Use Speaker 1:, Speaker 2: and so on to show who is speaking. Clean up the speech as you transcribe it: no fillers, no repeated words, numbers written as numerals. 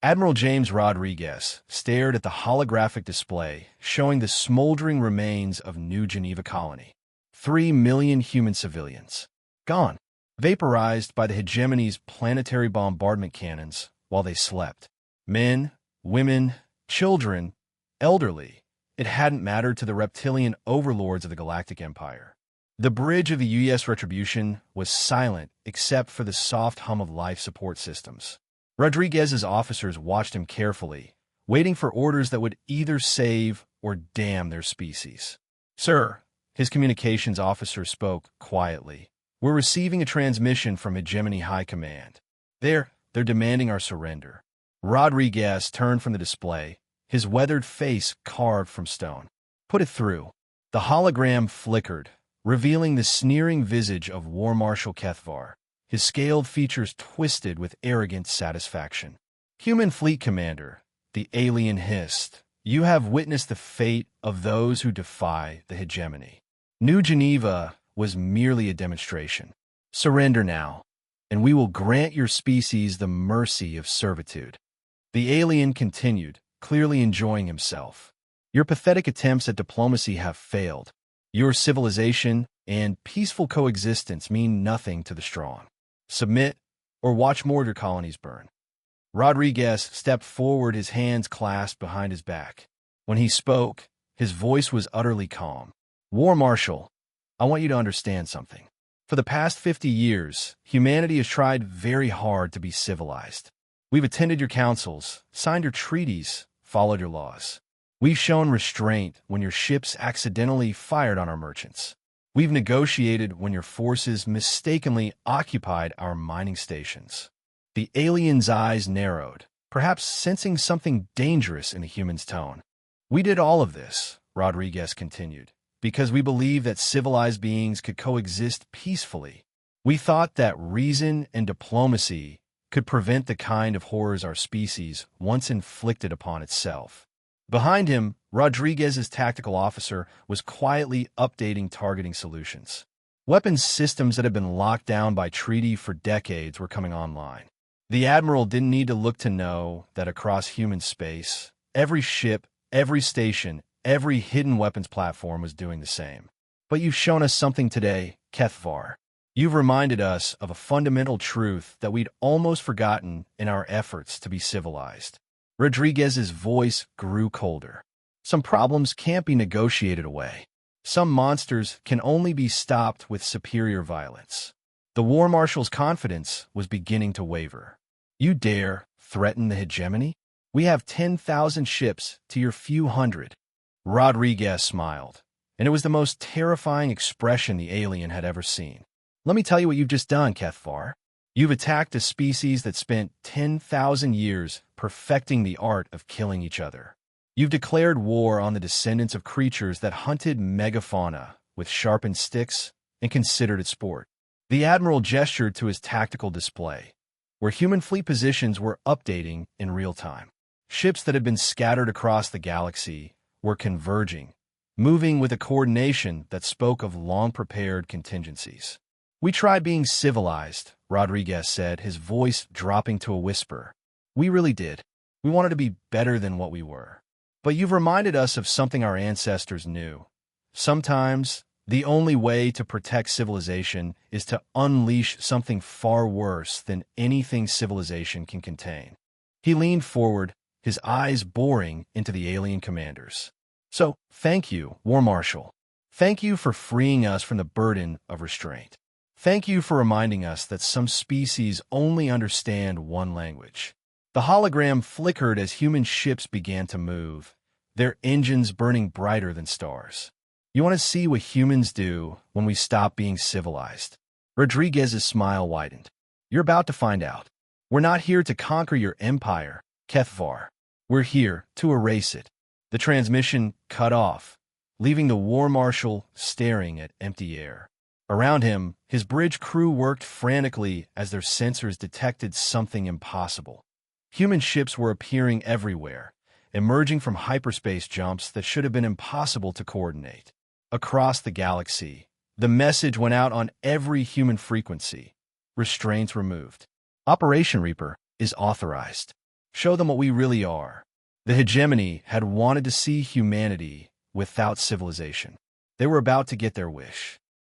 Speaker 1: Admiral James Rodriguez stared at the holographic display showing the smoldering remains of New Geneva colony. 3 million human civilians. Gone. Vaporized by the hegemony's planetary bombardment cannons while they slept. Men, women, children, elderly. It hadn't mattered to the reptilian overlords of the Galactic Empire. The bridge of the U.S. Retribution was silent except for the soft hum of life support systems. Rodriguez's officers watched him carefully, waiting for orders that would either save or damn their species. "Sir," his communications officer spoke quietly, "we're receiving a transmission from Hegemony High Command. They're demanding our surrender." Rodriguez turned from the display, his weathered face carved from stone. "Put it through." The hologram flickered, revealing the sneering visage of War Marshal Kethvar, his scaled features twisted with arrogant satisfaction. "Human Fleet Commander," the alien hissed, "you have witnessed the fate of those who defy the hegemony. New Geneva was merely a demonstration. Surrender now, and we will grant your species the mercy of servitude." The alien continued, clearly enjoying himself. "Your pathetic attempts at diplomacy have failed. Your civilization and peaceful coexistence mean nothing to the strong. Submit, or watch more of your colonies burn." Rodriguez stepped forward, his hands clasped behind his back. When he spoke, his voice was utterly calm. "War Marshal, I want you to understand something. For the past 50 years, humanity has tried very hard to be civilized. We've attended your councils, signed your treaties, followed your laws. We've shown restraint when your ships accidentally fired on our merchants. We've negotiated when your forces mistakenly occupied our mining stations." The alien's eyes narrowed, perhaps sensing something dangerous in the human's tone. "We did all of this," Rodriguez continued, "because we believed that civilized beings could coexist peacefully. We thought that reason and diplomacy could prevent the kind of horrors our species once inflicted upon itself." Behind him, Rodriguez's tactical officer was quietly updating targeting solutions. Weapons systems that had been locked down by treaty for decades were coming online. The Admiral didn't need to look to know that across human space, every ship, every station, every hidden weapons platform was doing the same. "But you've shown us something today, Kethvar. You've reminded us of a fundamental truth that we'd almost forgotten in our efforts to be civilized." Rodriguez's voice grew colder. "Some problems can't be negotiated away. Some monsters can only be stopped with superior violence." The War Marshal's confidence was beginning to waver. "You dare threaten the hegemony? We have 10,000 ships to your few hundred." Rodriguez smiled, and it was the most terrifying expression the alien had ever seen. "Let me tell you what you've just done, Kethvar. You've attacked a species that spent 10,000 years perfecting the art of killing each other. You've declared war on the descendants of creatures that hunted megafauna with sharpened sticks and considered it sport." The Admiral gestured to his tactical display, where human fleet positions were updating in real time. Ships that had been scattered across the galaxy were converging, moving with a coordination that spoke of long-prepared contingencies. "We tried being civilized," Rodriguez said, his voice dropping to a whisper. "We really did. We wanted to be better than what we were. But you've reminded us of something our ancestors knew. Sometimes, the only way to protect civilization is to unleash something far worse than anything civilization can contain." He leaned forward, his eyes boring into the alien commanders. "So, thank you, War Marshal. Thank you for freeing us from the burden of restraint. Thank you for reminding us that some species only understand one language." The hologram flickered as human ships began to move, their engines burning brighter than stars. "You want to see what humans do when we stop being civilized?" Rodriguez's smile widened. "You're about to find out. We're not here to conquer your empire, Kethvar. We're here to erase it." The transmission cut off, leaving the War Marshal staring at empty air. Around him, his bridge crew worked frantically as their sensors detected something impossible. Human ships were appearing everywhere, emerging from hyperspace jumps that should have been impossible to coordinate. Across the galaxy, the message went out on every human frequency. Restraints removed. Operation Reaper is authorized. Show them what we really are. The hegemony had wanted to see humanity without civilization. They were about to get their wish.